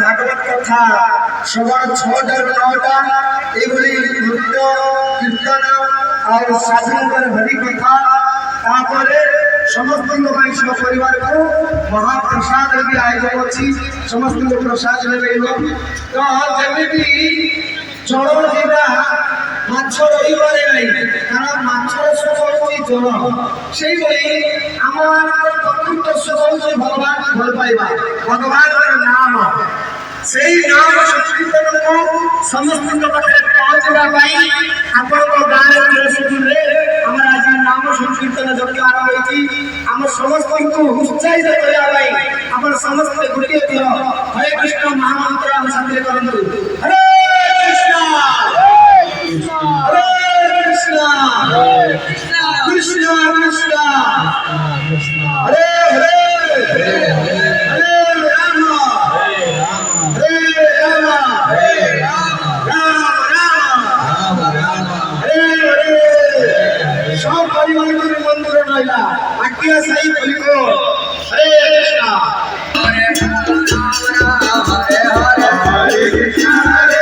भागवत कथा सवार 6टा 9टा एभली नृत्य कीर्तन और साधुकर हरि कथा तापरे समस्त परिवार को महाप्रसाद भी आयोजन अच्छी समस्त प्रसाद तो जमी ଜଳ ବିନା ମାଛ ରହିପାରେ ନାହିଁ, କାରଣ ମାଛର ସୁଖ ହେଉଛି ଜଳ। ସେଇଭଳି ଆମମାନଙ୍କର ପ୍ରକୃତ ସୁଖ ହେଉଛି ଭଗବାନ ଭଲ ପାଇବା, ଭଗବାନଙ୍କର ନାମ। ସେଇ ନାମ ସଂକୀର୍ତ୍ତନକୁ ସମସ୍ତଙ୍କ ପାଖରେ ପହଞ୍ଚିବା ପାଇଁ ଆପଣଙ୍କ ଗାଁରେ ରେ ଆମର ଆଜି ନାମ ସଂକୀର୍ତ୍ତନ ଯଜ୍ଞ ଆରମ୍ଭ ହୋଇଛି। ଆମ ସମସ୍ତଙ୍କୁ ଉତ୍ସାହିତ କରିବା ପାଇଁ ଆପଣ ସମସ୍ତେ ଗୋଟିଏ ଥର ହରେ କୃଷ୍ଣ ମହାମନ୍ତ୍ର ଆମ ସାଥିରେ କରନ୍ତୁ। ହରେ କୃଷ୍ଣ ହରେ କୃଷ୍ଣ କୃଷ୍ଣ କୃଷ୍ଣ ହରେ ହରେ ହରେ ରାମ হরে রাম রাম রাম হরে হরে। সব পরিবারের মন্ত্র রইলা আজ্ঞা সাই বলিব হরে কৃষ্ণ হরে হরে হরে কৃষ্ণ হরে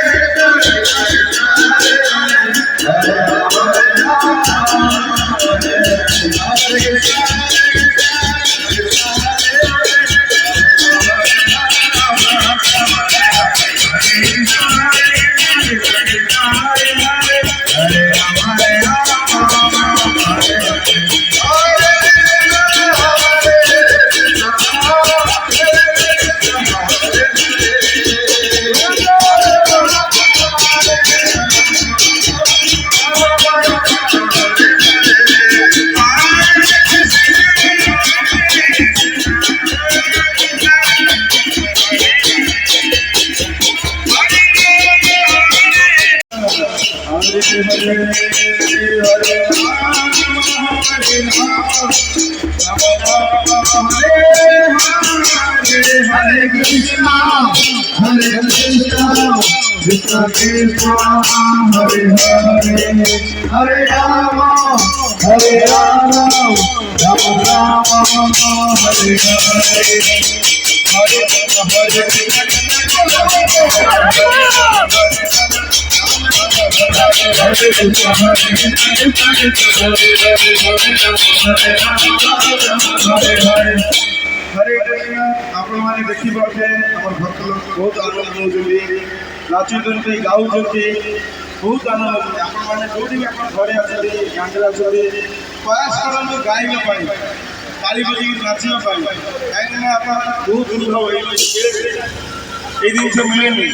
Krishna Krishna Hare Hare Hare Rama Hare Rama Rama Rama Hare Hare Hare हरे कृष्ण। आपण मैंने देखी पारे आम भक्त लोग बहुत आनंद नौकरी नाचुंट गाँव बहुत आनंद आपने जो भी आप घरे आसते गाँव आसते प्रयास करूँ गाइबाई ताली बजाई नाचापी कहीं बहुत दुर्लभ ये जिन मिले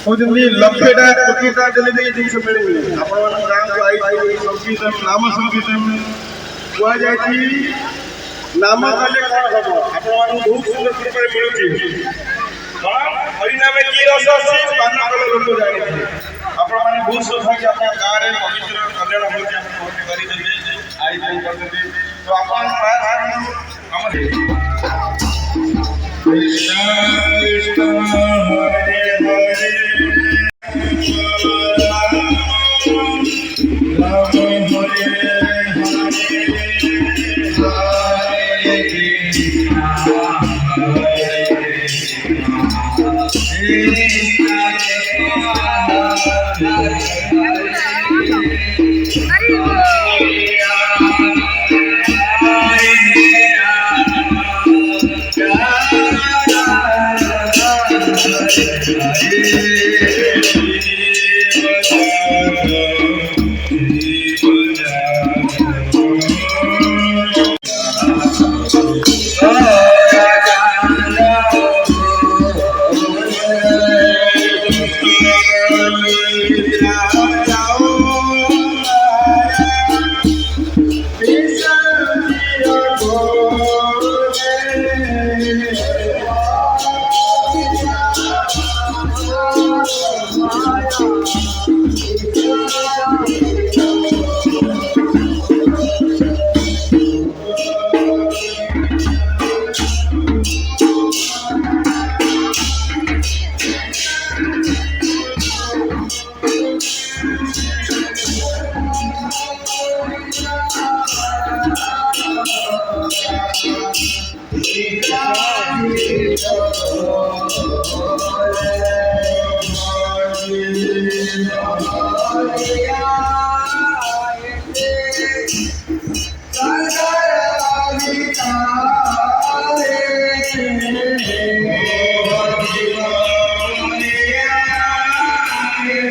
कहते लक्षेटा कोटिटा देने भी जिन मिले आपण गाँव को आई संकीर्तन नाम संकीर्तन कहुई नाम कले कौन हम आप बहुत सुंदर कृपा मिलूँ हरिनाम की रस अच्छी पान कले लोक जाने आपण मैंने बहुत सौभाग्य आप गाँव में पवित्र कल्याण होती आई तो आप कृष्ण कृष्ण हरे हरे राम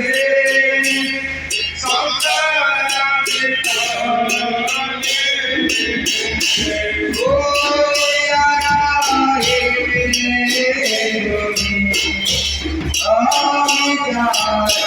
हरे Thank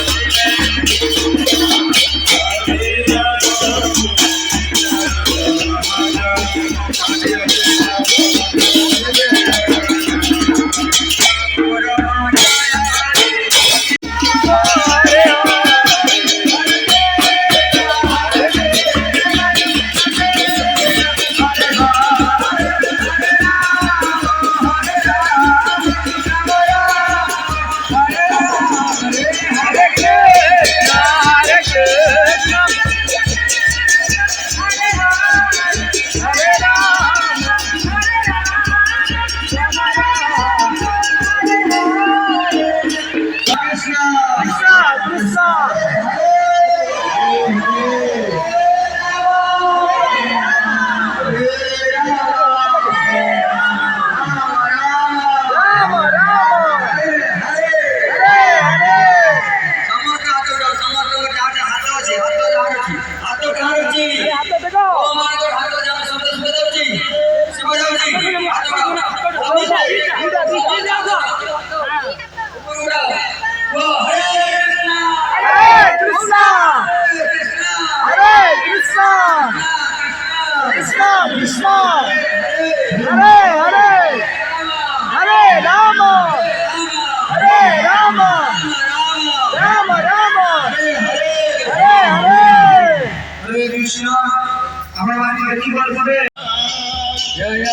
you. कृष्ण हरे हरे हरे राम राम राम हरे हरे हरे कृष्ण আমরা বাড়ি দেখি বলবে জয়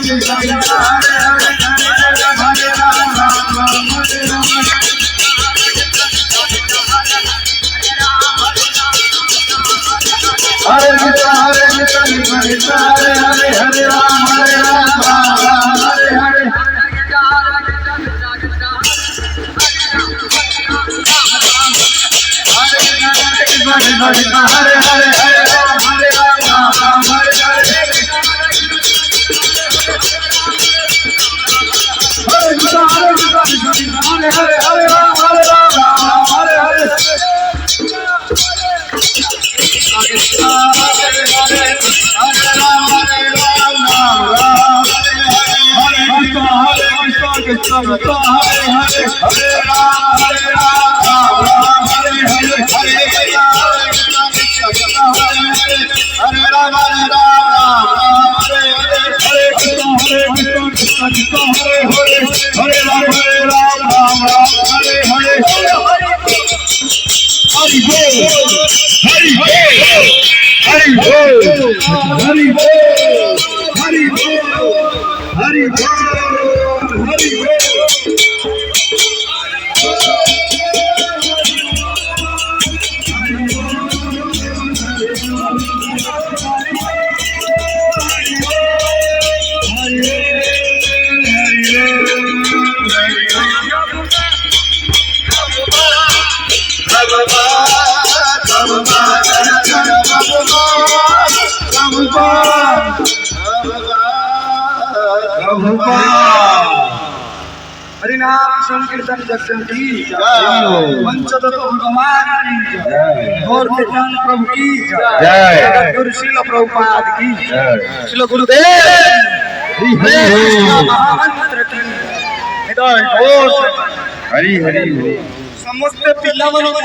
कीर्तन Bye. हरिनाम संकीर्तन जगत की जय। पंचतत्व भगवान की जय। और नित्यान प्रभु की जय। जगद्गुरु श्रील प्रभुपाद की जय। श्रील गुरुदेव हरि कृष्ण महामंत्र की निदान घोष हरि हरि समस्त पिल्लाମାନଙ୍କୁ